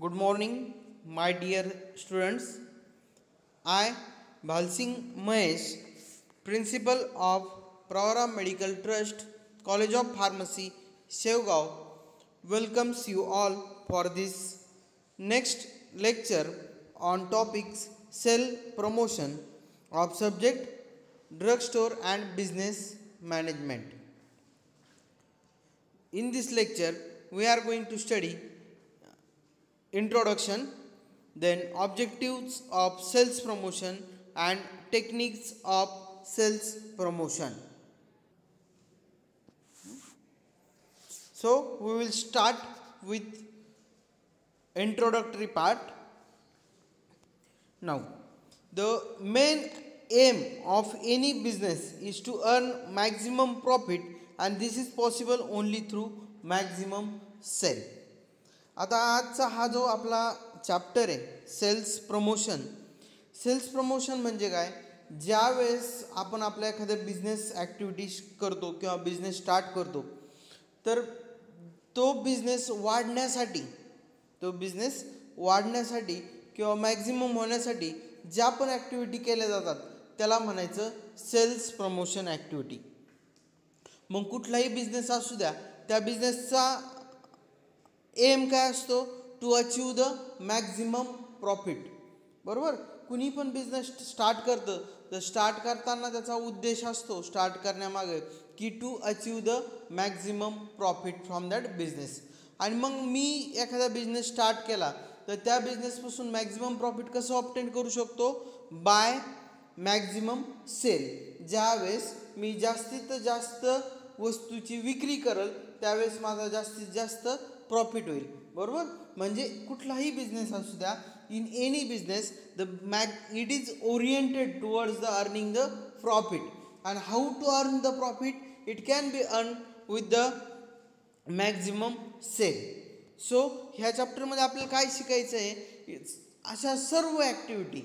Good morning, my dear students. I, Bhalsingh Mahesh, Principal of Pravara Medical Trust, College of Pharmacy, Shevgaon, welcomes you all for this next lecture on topics cell promotion of subject drugstore and business management. In this lecture, we are going to study introduction, then objectives of sales promotion and techniques of sales promotion. So we will start with introductory part. Now, the main aim of any business is to earn maximum profit, and this is possible only through maximum sale. आता आजचा हा जो आपला chapter आहे cells promotion म्हणजे काय, ज्या वेळेस आपण आपल्या एखाद्या बिझनेस ॲक्टिव्हिटी करतो किंवा बिझनेस स्टार्ट करतो तर तो बिझनेस वाढण्यासाठी किंवा मॅक्झिमम होण्यासाठी ज्या पण ॲक्टिव्हिटी केल्या जातात त्याला म्हणायचं सेल्स प्रमोशन ॲक्टिव्हिटी. मग कुठलाही बिझनेस असू द्या, त्या बिझनेसचा एम काय असतो, to achieve the maximum profit. बरोबर, कुणी पण बिझनेस स्टार्ट करतं तर स्टार्ट करताना त्याचा उद्देश असतो स्टार्ट करण्यामागे की to achieve the maximum profit from that business. आणि मग मी एखादा बिझनेस स्टार्ट केला तर त्या बिझनेसपासून मॅक्झिमम प्रॉफिट कसं ऑब्टेन करू शकतो, बाय मॅक्झिमम सेल. ज्यावेळेस मी जास्तीत जास्त वस्तूची विक्री करेल त्यावेळेस माझा जास्तीत जास्त प्रॉफिट होईल. बरोबर, म्हणजे कुठलाही बिझनेस असू द्या, in any business it is oriented towards the earning the profit. And how to earn the profit, it can be earn with the maximum sale. So ह्या चॅप्टरमध्ये आपल्याला काय शिकायचं आहे, अशा सर्व activity,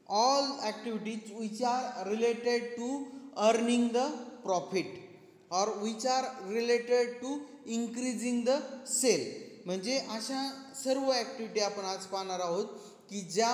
all activities which are related to earning the profit और which are related to increasing the sale. म्हणजे अशा सर्व ॲक्टिव्हिटी आपण आज पाहणार आहोत की ज्या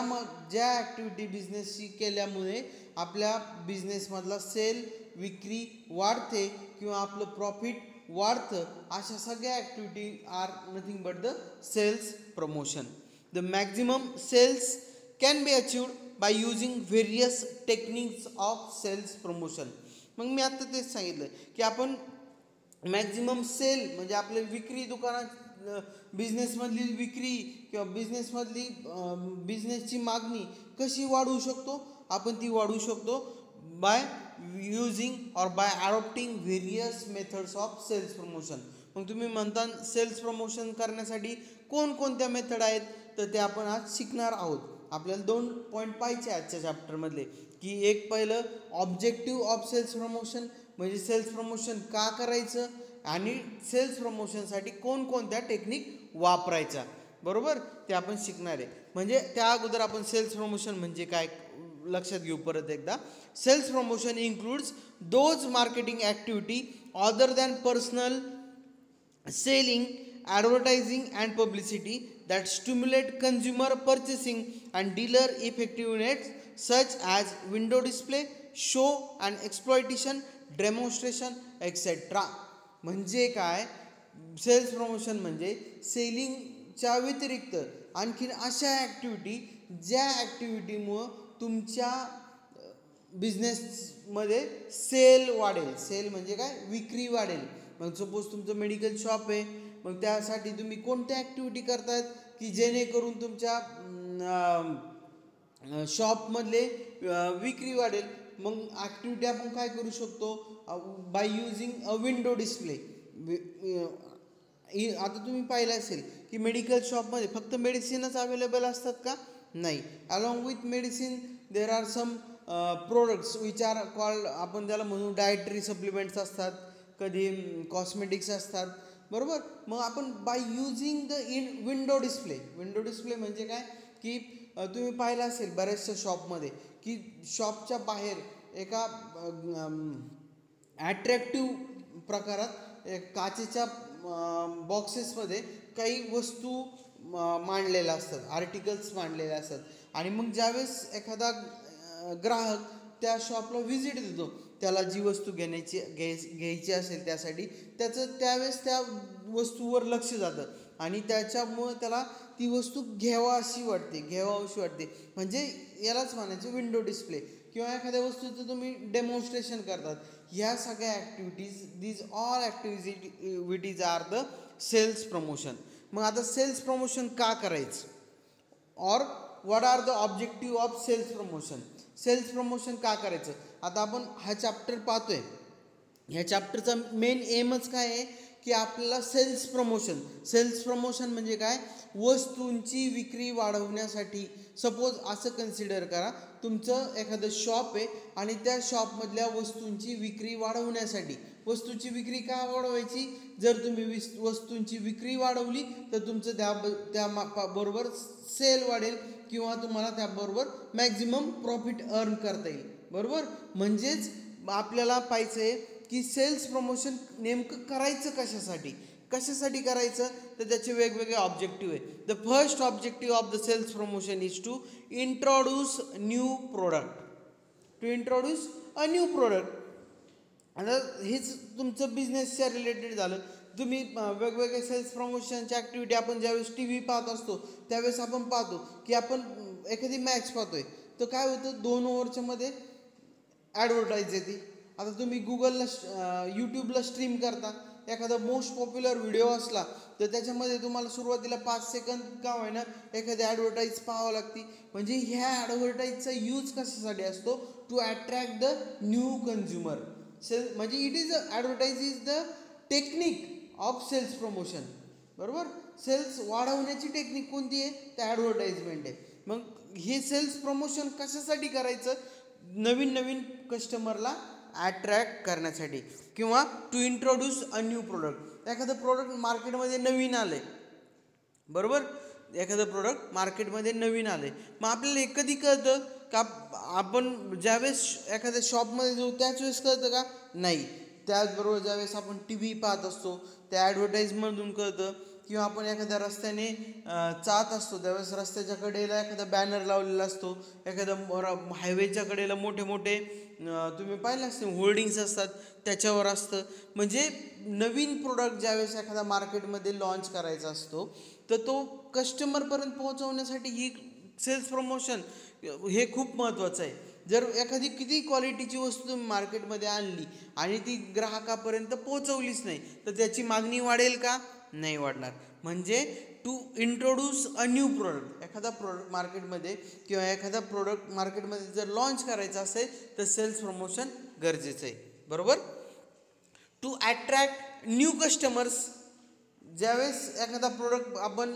ॲक्टिव्हिटी बिझनेसशी केल्यामुळे आपल्या बिझनेसमधला सेल, विक्री वाढते किंवा आपलं प्रॉफिट वाढतं, अशा सगळ्या activity are nothing but the sales promotion. The maximum sales can be achieved by using various techniques of sales promotion. मग मी आत्ता तेच सांगितलं की आपण मॅक्झिमम सेल म्हणजे आपल्या विक्री, दुकानात बिझनेसमधली विक्री किंवा बिझनेसची मागणी कशी वाढवू शकतो, आपण ती वाढवू शकतो by using or by adopting various methods of sales promotion. मग तुम्ही म्हणता सेल्स प्रमोशन करण्यासाठी कोणकोणत्या मेथड आहेत, तर ते आपण आज शिकणार आहोत. आपल्याला 2 पॉईंट पाहिजे आजच्या चॅप्टरमधले, की एक पहिलं ऑब्जेक्टिव्ह ऑफ सेल्स प्रमोशन म्हणजे सेल्स प्रमोशन का करायचं आणि सेल्स प्रमोशनसाठी कोणकोणत्या टेक्निक वापरायच्या. बरोबर, ते आपण शिकणार आहे. म्हणजे त्या अगोदर आपण सेल्स प्रमोशन म्हणजे काय लक्षात घेऊ परत एकदा. Sales promotion includes those marketing activity other than personal selling, advertising and publicity that stimulate consumer purchasing and dealer effectiveness, such as window display, show and exploitation, demonstration, etc. म्हणजे काय, cells promotion म्हणजे सेलिंगच्या व्यतिरिक्त आणखीन अशा activity ज्या ॲक्टिव्हिटीमुळं तुमच्या बिझनेसमध्ये sale वाढेल. सेल म्हणजे काय, विक्री वाढेल. मग सपोज तुमचं मेडिकल शॉप आहे, मग त्यासाठी तुम्ही कोणत्या ॲक्टिव्हिटी करतायत की जेणेकरून तुमच्या शॉपमधले विक्री वाढेल. मग ॲक्टिव्हिटी आपण काय करू शकतो, by using a window display. आता तुम्ही पाहिलं असेल की मेडिकल शॉपमध्ये फक्त मेडिसिनच अवेलेबल असतात का, नाही. Along with medicine there are some products which are called, आपण त्याला म्हणू डायटरी सप्लिमेंट्स असतात, कधी कॉस्मेटिक्स असतात. बरोबर, मग आपण by using the window display म्हणजे काय की तुम्ही पाहिलं असेल बऱ्याचशा शॉपमध्ये की शॉपच्या बाहेर एका ॲट्रॅक्टिव्ह प्रकारात काचेच्या बॉक्सेसमध्ये काही वस्तू मांडलेल्या असतात, आर्टिकल्स मांडलेले असतात. आणि मग ज्यावेळेस एखादा ग्राहक त्या शॉपला व्हिजिट देतो, त्याला जी वस्तू घ्यायची असेल त्यासाठी त्याचं त्यावेळेस त्या वस्तूवर लक्ष जातं आणि त्याच्यामुळं त्याला ती वस्तू घ्यावाशी वाटते. म्हणजे यालाच म्हणायचं विंडो डिस्प्ले किंवा एखाद्या वस्तूचं तुम्ही डेमॉन्स्ट्रेशन करतात. ह्या सगळ्या these all activities are the sales promotion. मग आता सेल्स प्रमोशन का करायचं, or what are the objective of sales promotion. Sales promotion का करायचं, आता आपण हा चॅप्टर पाहतोय. ह्या चॅप्टरचा मेन एमच काय आहे की आपल्याला सेल्स प्रमोशन म्हणजे काय, वस्तूंची विक्री वाढवण्यासाठी. सपोज असं कन्सिडर करा, तुमचं एखादं शॉप आहे आणि त्या शॉपमधल्या वस्तूंची विक्री वाढवण्यासाठी. वस्तूंची विक्री का वाढवायची, जर तुम्ही वस्तूंची विक्री वाढवली तर तुमचं त्या बरोबर सेल वाढेल किंवा तुम्हाला त्याबरोबर मॅक्झिमम प्रॉफिट अर्न करता येईल. बरोबर, म्हणजेच आपल्याला पाहायचं आहे की सेल्स प्रमोशन नेमकं करायचं कशासाठी करायचं, तर त्याचे वेगवेगळे ऑब्जेक्टिव्ह आहे. The first objective of the sales promotion is to introduce a new product. आता हेच तुमचं बिझनेसच्या रिलेटेड झालं. तुम्ही वेगवेगळे सेल्स प्रमोशनच्या ॲक्टिव्हिटी आपण ज्यावेळेस टी व्ही पाहत असतो त्यावेळेस आपण पाहतो की आपण एखादी मॅच पाहतोय, तर काय होतं 2 ओव्हरच्या मध्ये ॲडव्हर्टाईज येते. आता तुम्ही यूट्यूबला स्ट्रीम करता, एखादा मोस्ट पॉप्युलर व्हिडिओ असला तर त्याच्यामध्ये तुम्हाला सुरुवातीला 5 सेकंद का होईना एखादी ॲडव्हर्टाईज पाहावं लागते. म्हणजे ह्या ॲडव्हर्टाईजचा यूज कशासाठी असतो, to attract the new consumer. म्हणजे advertise is the technique of sales promotion. बरोबर, सेल्स वाढवण्याची टेक्निक कोणती आहे, तर ॲडव्हर्टाइजमेंट आहे. मग हे सेल्स प्रमोशन कशासाठी करायचं, नवीन कस्टमरला अट्रॅक्ट करण्यासाठी किंवा to introduce a new product. एखादं प्रोडक्ट मार्केटमध्ये नवीन आलंय, बरोबर, मग आपल्याला हे कधी कळतं का, आपण ज्यावेळेस एखाद्या शॉपमध्ये जाऊ त्याच वेळेस कळतं का, नाही. त्याचबरोबर ज्यावेळेस आपण टी व्ही पाहत असतो त्या ॲडव्हर्टाईजमधून कळतं, किंवा आपण एखाद्या रस्त्याने जात असतो त्यावेळेस रस्त्याच्या कडेला एखादा बॅनर लावलेला असतो, एखाद्या हायवेच्या कडेला मोठे तुम्ही पाहिले असते होर्डिंग्स असतात त्याच्यावर असतं. म्हणजे नवीन प्रोडक्ट ज्यावेळेस एखादा मार्केटमध्ये लॉन्च करायचा असतो तर तो कस्टमरपर्यंत पोहोचवण्यासाठी ही सेल्स प्रमोशन हे खूप महत्त्वाचं आहे. जर एखादी किती क्वालिटीची वस्तू तुम्ही मार्केटमध्ये आणली आणि ती ग्राहकापर्यंत पोहोचवलीच नाही तर त्याची मागणी वाढेल का, नाही वाढणार. म्हणजे to introduce a new product, एखादा प्रोडक्ट मार्केटमध्ये किंवा एखादा प्रोडक्ट मार्केटमध्ये जर लॉन्च करायचा असेल तर सेल्स प्रमोशन गरजेचं आहे. बरोबर, टू अट्रॅक्ट न्यू कस्टमर्स. ज्यावेळेस एखादा प्रोडक्ट आपण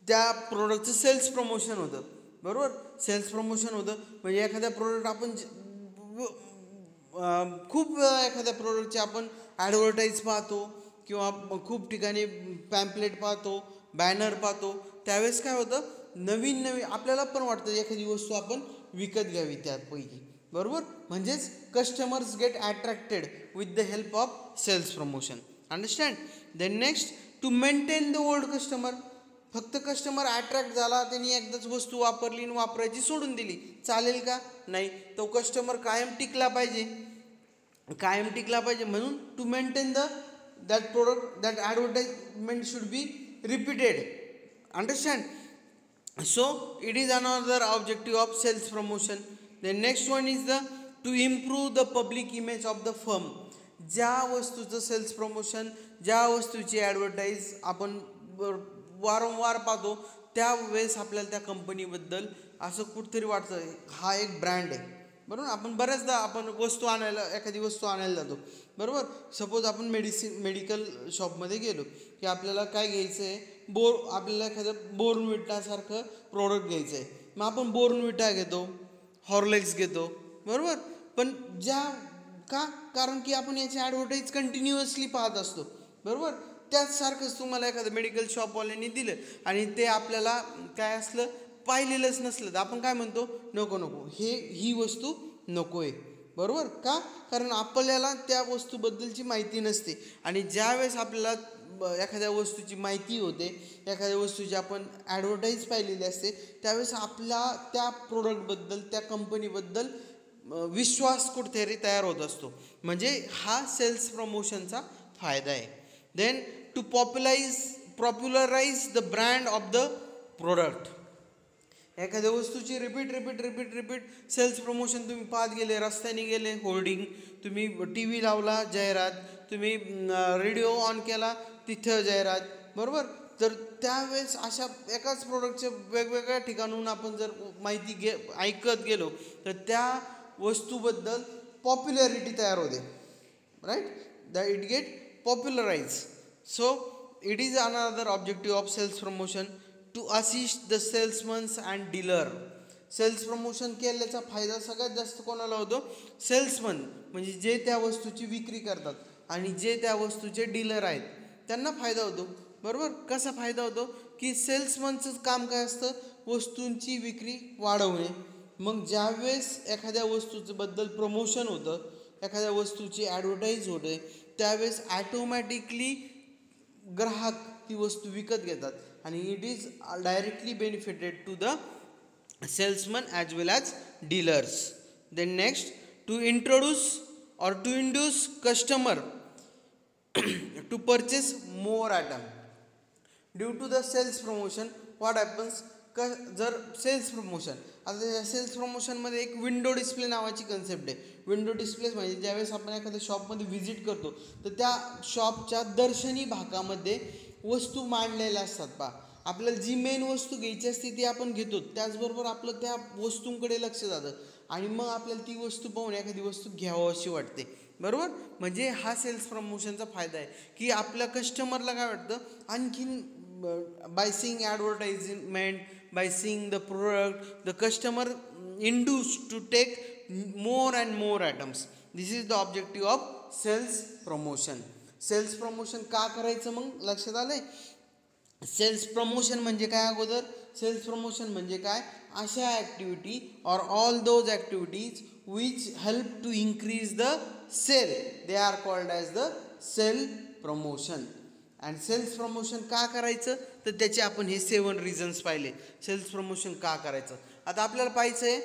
त्या प्रोडक्टचं सेल्स प्रमोशन होतं, बरोबर, म्हणजे एखाद्या प्रोडक्ट आपण खूप एखाद्या प्रोडक्टचे आपण ॲडव्हर्टाईज पाहतो किंवा खूप ठिकाणी पॅम्पलेट पाहतो, बॅनर पाहतो. त्यावेळेस काय होतं, नवीन आपल्याला पण वाटतं एखादी वस्तू आपण विकत घ्यावी त्यापैकी. बरोबर, म्हणजेच customers get attracted with the help of sales promotion. Understand. Then next, to maintain the old customer. फक्त कस्टमर अट्रॅक्ट झाला, त्यांनी एकदाच वस्तू वापरली आणि वापरायची सोडून दिली, चालेल का, नाही. तो कस्टमर कायम टिकला पाहिजे. म्हणून to maintain that product, that advertisement should be repeated. Understand. So it is another objective of sales promotion. The next one is to improve the public image of the firm. ज्या वस्तूचं cells promotion, ज्या वस्तूची advertise आपण वारंवार पाहतो त्यावेळेस आपल्याला त्या कंपनीबद्दल असं कुठेतरी वाटतं हा एक ब्रँड आहे. बरोबर, आपण बऱ्याचदा एखादी वस्तू आणायला जातो. बरोबर, सपोज आपण मेडिकल शॉपमध्ये गेलो की आपल्याला काय घ्यायचं आहे, आपल्याला एखादं बोर्नविटासारखं प्रोडक्ट घ्यायचं आहे. मग आपण बोर्नविटा घेतो, हॉर्लिक्स घेतो. बरोबर, पण कारण की आपण याची ॲडव्हर्टाईज कंटिन्युअसली पाहत असतो. बरोबर, त्याचसारखंच तुम्हाला एखादं मेडिकल शॉपवाल्यांनी दिलं आणि ते आपल्याला काय असलं पाहिलेलंच नसलं तर आपण काय म्हणतो, नको ही वस्तू नको आहे. बरोबर, का, कारण आपल्याला त्या वस्तूबद्दलची माहिती नसते. आणि ज्यावेळेस आपल्याला एखाद्या वस्तूची माहिती होते, एखाद्या वस्तूची आपण ॲडव्हर्टाईज पाहिलेली असते, त्यावेळेस आपला त्या प्रोडक्टबद्दल, त्या कंपनीबद्दल विश्वास कुठेतरी तयार होत असतो. म्हणजे हा सेल्स प्रमोशनचा फायदा आहे. Then to popularise the brand of the product. एखाद्या वस्तूची रिपीट सेल्स प्रमोशन तुम्ही पाहत गेले, रस्त्याने गेले होर्डिंग, तुम्ही टी व्ही लावला जाहिरात, तुम्ही रेडिओ ऑन केला तिथं जाहिरात, बरोबर. तर त्यावेळेस अशा एकाच प्रोडक्टच्या वेगवेगळ्या ठिकाणून आपण जर माहिती ऐकत गेलो तर त्या वस्तूबद्दल पॉप्युलॅरिटी तयार होते, right. That it get popularise. So it is another objective of sales promotion to assist the salesmans and dealer. Sales promotion केल्याचा फायदा सगळ्यात जास्त कोणाला होतो? सेल्समन, म्हणजे जे त्या वस्तूची विक्री करतात आणि जे त्या वस्तूचे डीलर आहेत त्यांना फायदा होतो, बरोबर. कसा फायदा होतो की सेल्समनचं काम काय असतं? वस्तूंची विक्री वाढवणे. मग ज्यावेळेस एखाद्या वस्तूबद्दल प्रमोशन होतं, एखाद्या वस्तूची ॲडव्हर्टाईज होते, त्यावेळेस ॲटोमॅटिकली ग्राहक ती वस्तू विकत घेतात आणि it is directly benefited to the salesman as well as dealers. Then next, to induce customer to purchase more item. Due to the sales promotion, what happens? जर सेल्स प्रमोशन, आता या सेल्स प्रमोशनमध्ये एक विंडो डिस्प्ले नावाची concept आहे. Window display म्हणजे ज्यावेळेस आपण एखाद्या शॉपमध्ये व्हिजिट करतो तर त्या शॉपच्या दर्शनी भागामध्ये वस्तू मांडलेल्या असतात. पहा, आपल्याला जी मेन वस्तू घ्यायची असते ती आपण घेतो, त्याचबरोबर आपलं त्या वस्तूंकडे लक्ष जातं आणि मग आपल्याला ती वस्तू पाहून एखादी वस्तू घ्यावं अशी वाटते, बरोबर. म्हणजे हा सेल्स प्रमोशनचा फायदा आहे की आपल्या कस्टमरला काय वाटतं, आणखीन by seeing advertisement, by seeing the product, the customer induce to take more and more items. This is the objective of sales promotion. Sales promotion का करायचं मग लक्षात आलंय? सेल्स प्रमोशन म्हणजे काय? अगोदर सेल्स प्रमोशन म्हणजे काय? अशा activity or all those activities which help to increase the sale, they are called as the sale promotion. And sales promotion का करायचं तर त्याचे आपण हे 7 रिझन्स पाहिले सेल्स प्रमोशन का करायचं. आता आपल्याला पाहायचं आहे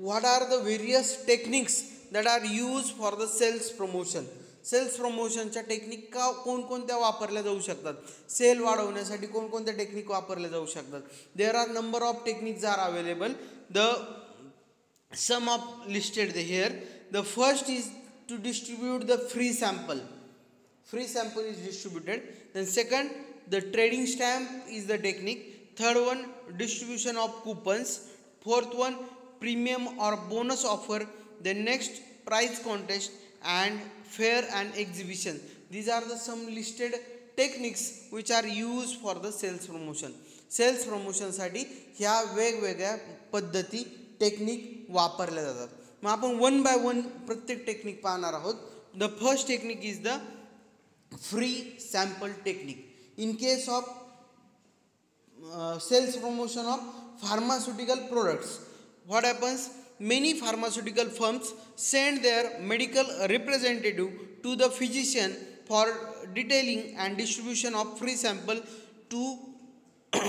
what are the various techniques that are use for the sales promotion. Sales प्रमोशनच्या टेक्निक कोणकोणत्या वापरल्या जाऊ शकतात? सेल वाढवण्यासाठी कोणकोणत्या टेक्निक वापरल्या जाऊ शकतात? There are number of techniques are available. The some of listed here. The first is to distribute the free sample. Free sample is distributed. Then second, the trading stamp is the technique. Third one, distribution of coupons. Fourth one, premium or bonus offer. Then next, price contest and fair and exhibition. These are the some listed techniques which are used for the sales promotion. Sales promotion साठी ह्या वेगवेगळ्या पद्धती technique वापरल्या जातात. मग आपण one by one प्रत्येक technique पाहणार आहोत. The first technique is the free sample technique. In case of sales promotion of pharmaceutical products, what happens? Many pharmaceutical firms send their medical representative to the physician for detailing and distribution of free sample to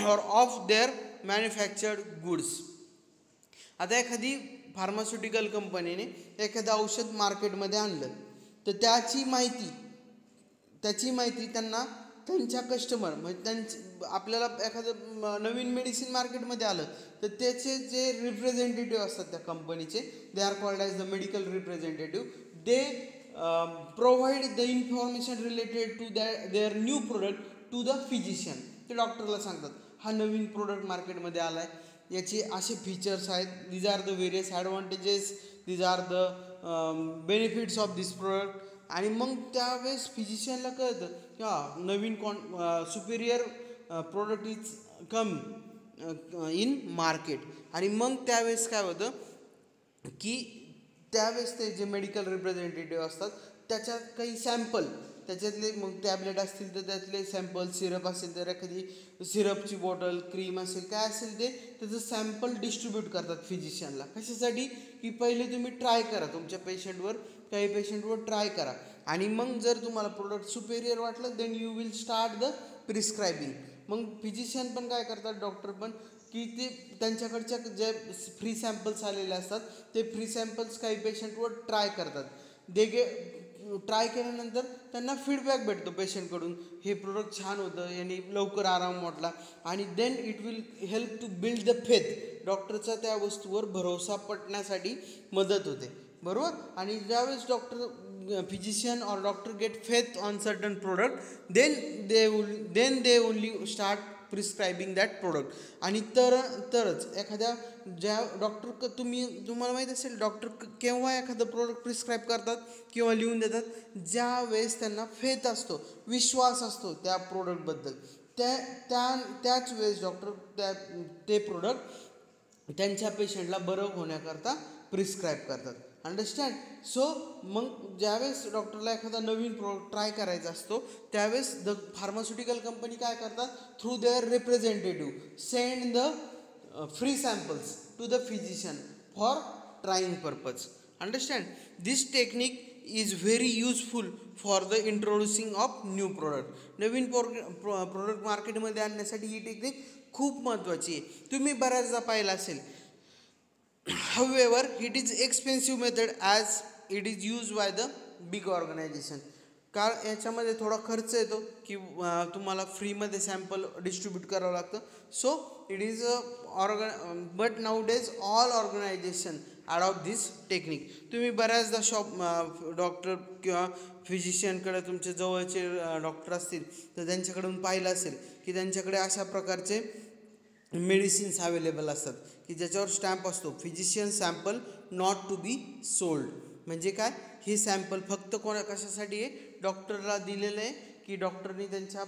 or of their manufactured goods. आता एखादी pharmaceutical कंपनीने एखादं औषध मार्केटमध्ये आणलं तर त्याची माहिती त्यांना त्यांच्या कस्टमर म्हणजे आपल्याला एखादं नवीन मेडिसिन मार्केटमध्ये आलं तर त्याचे जे रिप्रेझेंटेटिव्ह असतात त्या कंपनीचे, they are called as the medical representative. They provide the information related to their new product to the physician. ते डॉक्टरला सांगतात हा नवीन प्रोडक्ट मार्केटमध्ये आला आहे, याचे असे फीचर्स आहेत, these are the various advantages, these are the benefits of this product. आणि मग त्यावेळेस फिजिशियनला कळतं की नवीन superior product is come in market. आणि मग त्यावेळेस काय होतं की त्यावेळेस ते जे मेडिकल रिप्रेझेंटेटिव्ह असतात त्याच्यात काही सॅम्पल, त्याच्यातले मग टॅबलेट असतील तर त्यातले सॅम्पल, सिरप असेल तर एखादी सिरपची बॉटल, क्रीम असेल काय असेल ते त्याचं सॅम्पल डिस्ट्रीब्यूट करतात फिजिशियनला. कशासाठी? की पहिले तुम्ही ट्राय करा तुमच्या पेशंटवर, काही पेशंटवर ट्राय करा. आणि मग जर तुम्हाला प्रोडक्ट सुपेरियर वाटलं then you will start the prescribing. मग फिजिशियन पण काय करतात, डॉक्टर पण, की ते त्यांच्याकडच्या जे फ्री सॅम्पल्स आलेले असतात ते फ्री सॅम्पल्स काही पेशंटवर ट्राय करतात. ट्राय केल्यानंतर त्यांना फीडबॅक भेटतो पेशंटकडून, हे प्रोडक्ट छान होतं, यांनी लवकर आराम वाटला, आणि then it will help to build the faith. डॉक्टरचा त्या वस्तूवर भरोसा पटण्यासाठी मदत होते, बरोबर. आणि ज्यावेळेस physician or doctor get faith on certain product then they only start prescribing that product. आणि तरच एखाद्या ज्या डॉक्टर तुम्हाला माहीत असेल डॉक्टर केव्हा एखादं प्रोडक्ट प्रिस्क्राईब करतात किंवा लिहून देतात, ज्या वेळेस त्यांना फेथ असतो, विश्वास असतो त्या प्रोडक्टबद्दल, त्याच वेळेस डॉक्टर ते प्रोडक्ट त्यांच्या पेशंटला बरं होण्याकरता प्रिस्क्राईब करतात. अंडरस्टँड. सो मग ज्यावेळेस डॉक्टरला एखादा नवीन प्रोडक्ट ट्राय करायचा असतो त्यावेळेस द फार्मास्युटिकल कंपनी काय करतात, through their representative send the free samples to the physician for trying purpose. Understand, this technique is very useful for the introducing of new product. Naveen product मार्केटमध्ये आणण्यासाठी ही technique खूप महत्त्वाची आहे. तुम्ही बऱ्याचदा पाहिलं असेल. However, it is expensive method as it is used by the big organization. याच्यामध्ये थोडा खर्च येतो की तुम्हाला फ्रीमध्ये सॅम्पल डिस्ट्रीब्यूट करावं लागतं. So it is but now days all organisation adopt this technique. तुम्ही बऱ्याचदा डॉक्टर किंवा फिजिशियनकडे तुमचे जवळचे डॉक्टर असतील तर त्यांच्याकडून पाहिलं असेल की त्यांच्याकडे अशा प्रकारचे मेडिसिन्स अवेलेबल असतात की ज्याच्यावर स्टॅम्प असतो physician sample not to be sold. म्हणजे काय, हे सॅम्पल फक्त कशासाठी आहे, डॉक्टरला दिलेलं आहे की डॉक्टरनी त्यांच्या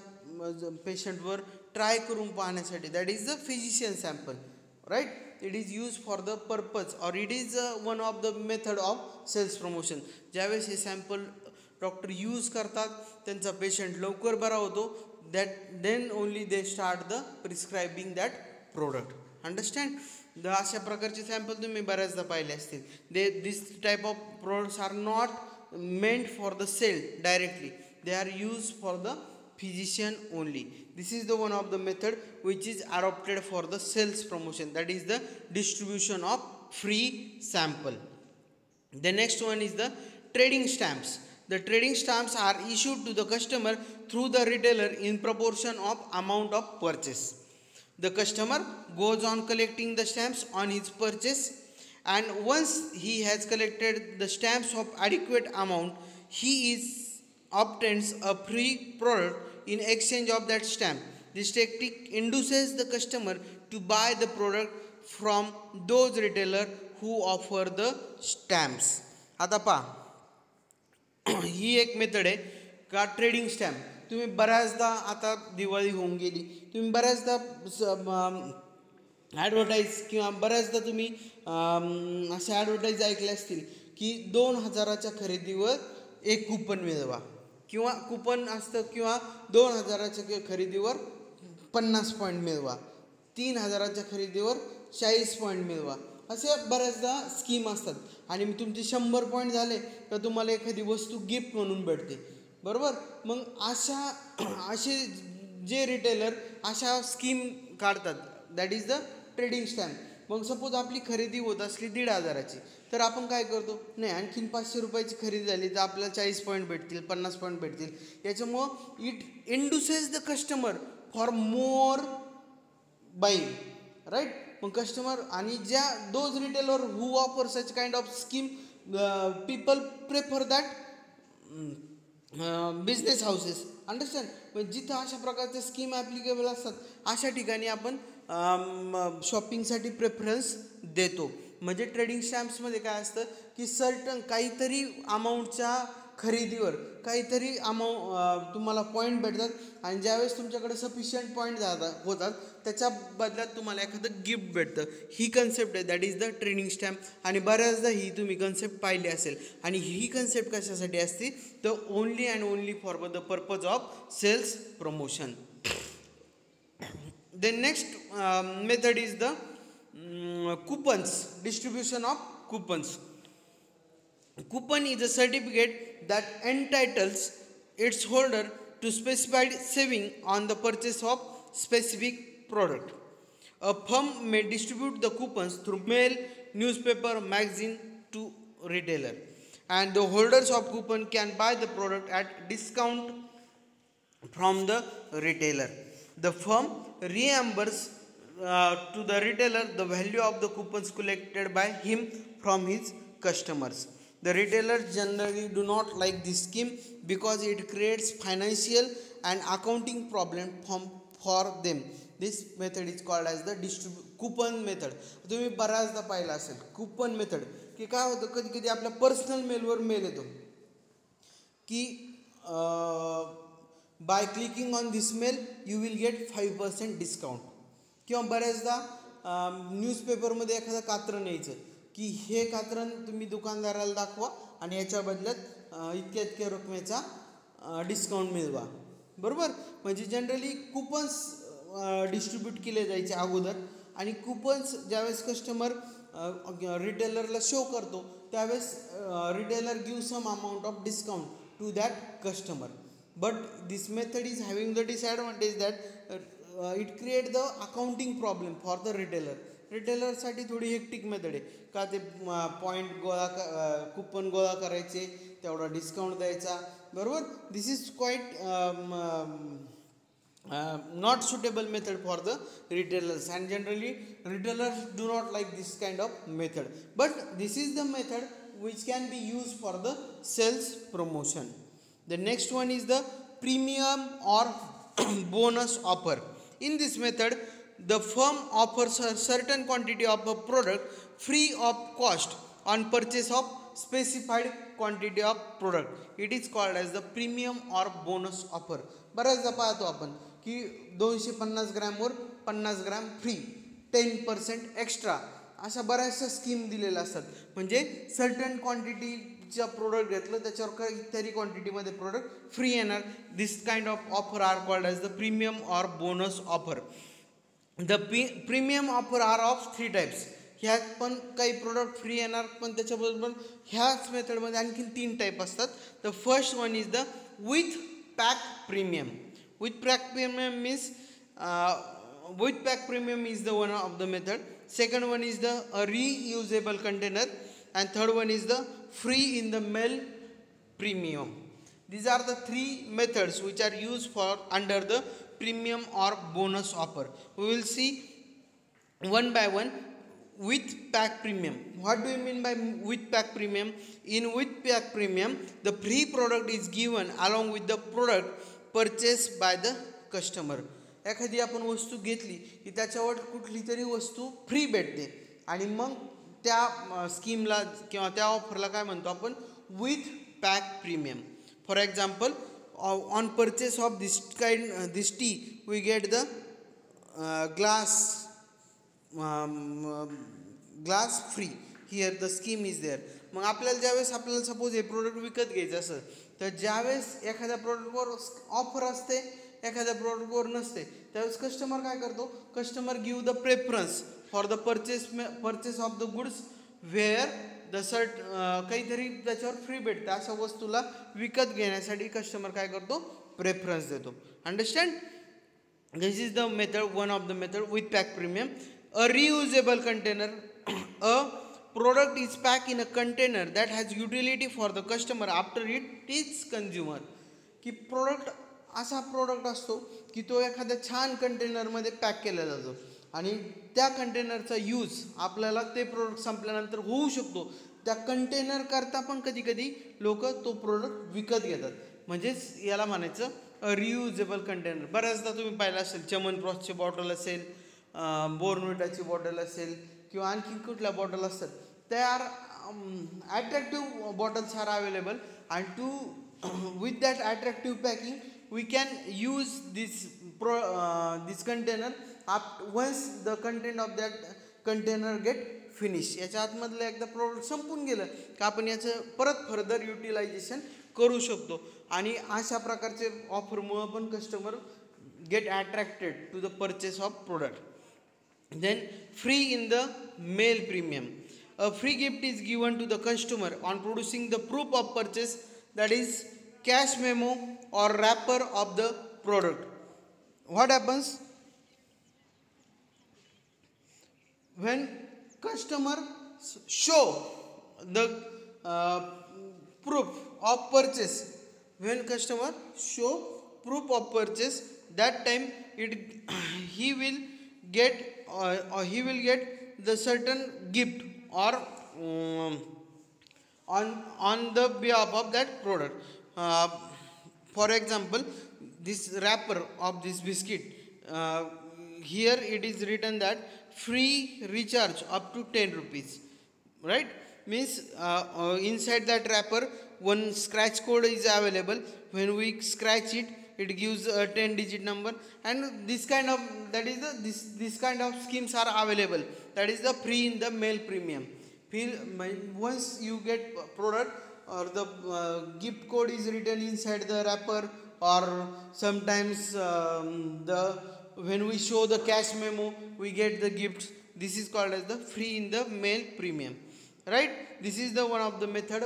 पेशंटवर ट्राय करून पाहण्यासाठी. That is the physician sample, right. It is use for the purpose और it is one of the method of sales promotion. ज्यावेळेस हे सॅम्पल डॉक्टर यूज करतात त्यांचा पेशंट लवकर बरा होतो, then only they start the prescribing that product. Understand. अशा प्रकारचे सॅम्पल तुम्ही बऱ्याचदा पाहिले असतील. This type of products are not meant for the sale directly, they are used for the physician only. This is the one of the method which is adopted for the sales promotion, that is the distribution of free sample. The next one is the trading stamps. The trading stamps are issued to the customer through the retailer in proportion of amount of purchase. The customer goes on collecting the stamps on his purchase, and once he has collected the stamps of adequate amount, he obtains a free product in exchange of that stamp. This technique induces the customer to buy the product from those retailer who offer the stamps. आता पहा, ही एक method आहे का trading stamp. तुम्ही बऱ्याचदा, आता दिवाळी होऊन गेली, तुम्ही बऱ्याचदा ॲडव्हर्टाईज किंवा बऱ्याचदा तुम्ही असे ॲडव्हर्टाईज ऐकले असतील की 2000च्या खरेदीवर एक कुपन मिळवा, किंवा कुपन असतं, किंवा 2000च्या खरेदीवर 50 पॉईंट मिळवा, 3000च्या खरेदीवर 40 पॉईंट मिळवा, असे बऱ्याचदा स्कीम असतात. आणि तुमचे 100 पॉईंट झाले तर तुम्हाला एखादी वस्तू गिफ्ट म्हणून भेटते, बरोबर. मग असे जे रिटेलर अशा स्कीम काढतात, that is the trading stamp. मग सपोज आपली खरेदी होत असली 1500ची, तर आपण काय करतो, नाही आणखीन 500 रुपयाची खरेदी झाली तर आपल्याला 40 पॉईंट भेटतील, 50 पॉईंट भेटतील. याच्यामुळं it induces the customer for more buying, right. मग कस्टमर आणि ज्या those retailer who offer such kind of scheme, people prefer that business houses. Understand. मग जिथं अशा प्रकारच्या स्कीम ॲप्लिकेबल असतात अशा ठिकाणी आपण शॉपिंगसाठी प्रेफरन्स देतो. म्हणजे ट्रेडिंग स्टॅम्प्समध्ये काय असतं की सर्टन काहीतरी अमाऊंटच्या खरेदीवर काहीतरी तुम्हाला पॉईंट भेटतात, आणि ज्यावेळेस तुमच्याकडे सफिशियंट पॉईंट होतात त्याच्या बदल्यात तुम्हाला एखादं गिफ्ट भेटतं. ही कन्सेप्ट आहे, that is the trading stamp. आणि बऱ्याचदा ही तुम्ही कन्सेप्ट पाहिली असेल. आणि ही कन्सेप्ट कशासाठी असते तर only and only for the purpose of sales promotion. The next method is the coupons, distribution of coupons. Coupon is a certificate that entitles its holder to specified saving on the purchase of specific product. A firm may distribute the coupons through mail, newspaper, magazine to retailer, and the holders of coupon can buy the product at discount from the retailer. The firm reimburses to the retailer the value of the coupons collected by him from his customers. The retailers generally do not like this scheme because it creates financial and accounting problem for them. This method is called as the coupon method. तुम्ही बऱ्याचदा पाहिलं असेल coupon method की काय होतं, कधी कधी आपल्या पर्सनल मेलवर मेल येतो की by clicking on this mail you will get 5% discount. किंवा बऱ्याचदा न्यूजपेपरमध्ये एखादं कात्रण यायचं की हे कात्रण तुम्ही दुकानदाराला दाखवा आणि याच्या बदल्यात इतक्या इतक्या रकमेचा डिस्काउंट मिळवा. बरोबर, म्हणजे जनरली कुपन्स डिस्ट्रीब्यूट केले जायचे अगोदर आणि कुपन्स ज्यावेळेस कस्टमर रिटेलरला शो करतो त्यावेळेस retailer give some amount of discount to that customer. But this method is having the disadvantage that it create the accounting problem for the retailer. Retailer साठी थोडी hectic method आहे का ते point coupon गोळा करायचे, तेवढा डिस्काउंट द्यायचा. बरोबर, this is quite not suitable method for the retailers, and generally retailers do not like this kind of method, but this is the method which can be used for the sales promotion. The next one is the premium or bonus offer. In this method the firm offers a certain quantity of a product free of cost on purchase of specified quantity of product. It is called as the premium or bonus offer. बऱ्याचदा पाहतो आपण की 250 ग्रॅमवर 50 gram free, 10% extra, अशा बऱ्याचशा scheme दिलेल्या असतात. म्हणजे certain क्वांटिटीचा product घेतलं त्याच्यावर काहीतरी क्वांटिटीमध्ये प्रोडक्ट फ्री येणार. This kind of offer are called as the premium or bonus offer. The premium offer are of 3 types. ह्यात पण काही प्रोडक्ट फ्री येणार, पण त्याच्याबरोबर ह्याच मेथडमध्ये आणखी 3 टाईप असतात. The first one is the with pack premium. With pack premium means with pack premium is the one of the method. Second one is the reusable container, and third one is the free in the mail premium. These are the 3 methods which are used for under the premium or bonus offer. We will see one by one. With pack premium, what do you mean by with pack premium? In with pack premium the free product is given along with the product purchase by the customer. एखादी आपण वस्तू घेतली की त्याच्यावर कुठली तरी वस्तू free भेटते आणि मग त्या स्कीमला किंवा त्या ऑफरला काय म्हणतो आपण, with pack premium. For example, on purchase of this TV get the glass free. Here the scheme is there. मग आपल्याला ज्यावेळेस आपल्याला सपोज हे प्रोडक्ट विकत घ्यायचं असेल तर ज्यावेळेस एखाद्या प्रोडक्टवर ऑफर असते एखाद्या प्रोडक्टवर नसते त्यावेळेस कस्टमर काय करतो, customer give the preference for the purchase of the goods where the काहीतरी त्याच्यावर फ्री भेटतं अशा वस्तूला विकत घेण्यासाठी कस्टमर काय करतो, प्रेफरन्स देतो. Understand? This is the method, one of the method with pack premium. A reusable container. A product is packed in a container that has utility for the customer after it is consumer. की product असा product असतो की तो एखाद्या छान कंटेनरमध्ये pack केला जातो आणि त्या कंटेनरचा यूज आपल्याला ते प्रोडक्ट संपल्यानंतर होऊ शकतो. त्या कंटेनर करता पण कधी कधी लोक तो प्रोडक्ट विकत घेतात. म्हणजेच याला म्हणायचं रियुजेबल कंटेनर. बऱ्याचदा तुम्ही पाहिलं असेल च्यवनप्रॉशची बॉटल असेल, बोर्नविटाची बॉटल असेल किंवा आणखी कुठल्या बॉटल असतात, they are attractive bottles are available, and to with that attractive packing we can use this container once the content of that container get finish. याच्या आतमधलं एकदा प्रोडक्ट संपून गेलं का आपण याचं परत फर्दर युटिलायझेशन करू शकतो. आणि अशा प्रकारचे ऑफरमुळे पण customer get attracted to the purchase of product. Then free in the mail premium. a free gift is given to the customer on producing the proof of purchase, that is cash memo or wrapper of the product. What happens when customer show the proof of purchase? When customer show proof of purchase, that time it he will get the certain gift or on the behalf of that product. For example, this wrapper of this biscuit, here it is written that free recharge up to 10 rupees, right? Means inside that wrapper one scratch code is available. When we scratch it, it gives a 10 digit number, and this kind of this kind of schemes are available. That is the free in the mail premium. Once you get product or the gift code is written inside the wrapper, or sometimes when we show the cash memo we get the gifts. This is called as the free in the mail premium, right? This is the one of the method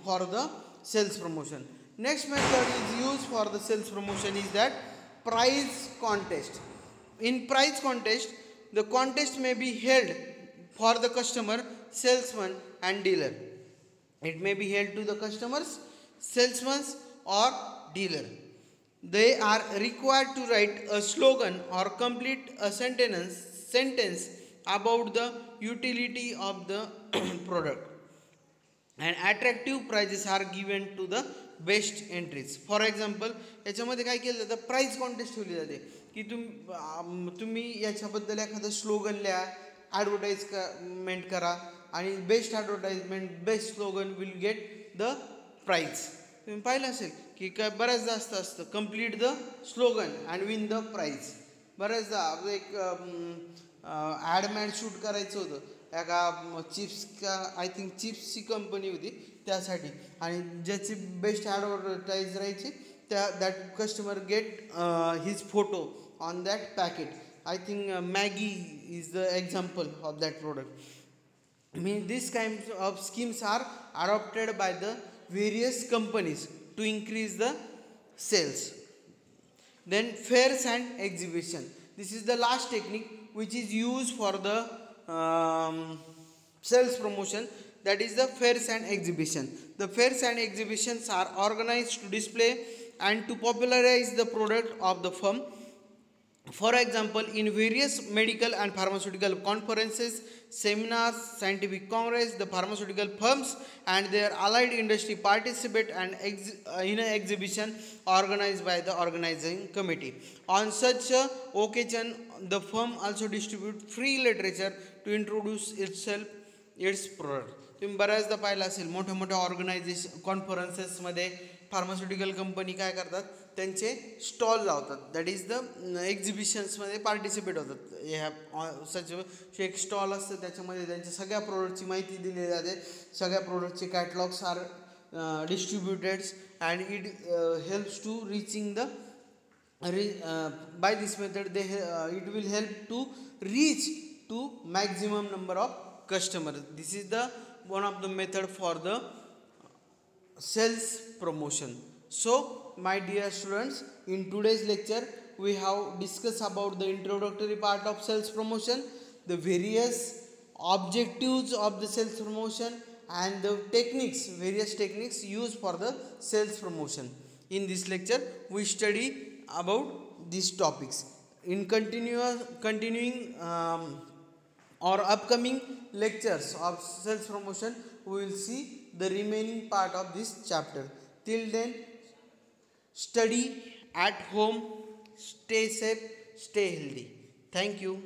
for the sales promotion. Next method is used for the sales promotion is that prize contest. In prize contest, the contest may be held for the customer, salesman and dealer. It may be held to the customers, salesmen or dealer. They are required to write a slogan or complete a sentence about the utility of the product, and attractive prizes are given to the best entries. For example याच्यामध्ये काय केलं जातं, price contest ठेवली जाते की तुम्ही याच्याबद्दल एखादं स्लोगन लिहा, ॲडव्हर्टाईजमेंट करा, आणि best advertisement best slogan will get the prize. तुम्ही पाहिलं असेल की काय बऱ्याचदा असतं complete the slogan and win the prize. बऱ्याचदा एक ॲड शूट करायचं होतं एका चिप्स का आय थिंक चिप्सची कंपनी होती त्यासाठी, आणि ज्याची बेस्ट ॲडव्हर्टाईज राहायची त्या that customer get his photo on that packet. I think Maggi is the example of that product. Mean these kinds of schemes are adopted by the various companies to increase the sales. Then fairs and exhibition. This is the last technique which is used for the sales promotion, that is the fairs and exhibition. The fairs and exhibitions are organized to display and to popularize the product of the firm. For example, in various medical and pharmaceutical conferences, seminars, scientific congress, the pharmaceutical firms and their allied industry participate and in an exhibition organized by the organizing committee. On such occasion, the firm also distribute free literature to introduce its product. तुम्ही बऱ्याचदा पाहिलं असेल मोठ्या मोठ्या organisation कॉन्फरन्सेसमध्ये pharmaceutical company काय करतात, त्यांचे stall लावतात. दॅट इज द एक्झिबिशन्समध्ये पार्टिसिपेट होतात. ह्या सच एक स्टॉल असतं, त्याच्यामध्ये त्यांच्या सगळ्या प्रोडक्टची माहिती दिली जाते, सगळ्या प्रोडक्टचे catalogues are distributeds and it helps to reaching the by this method it will help to reach to maximum number of customers. This is the one of the method for the sales promotion. So my dear students, in today's lecture we have discussed about the introductory part of sales promotion, the various objectives of the sales promotion and the techniques, various techniques used for the sales promotion. In this lecture we study about these topics. In continuing or upcoming lectures of sales promotion, we will see the remaining part of this chapter. Till then, study at home, stay safe, stay healthy. Thank you.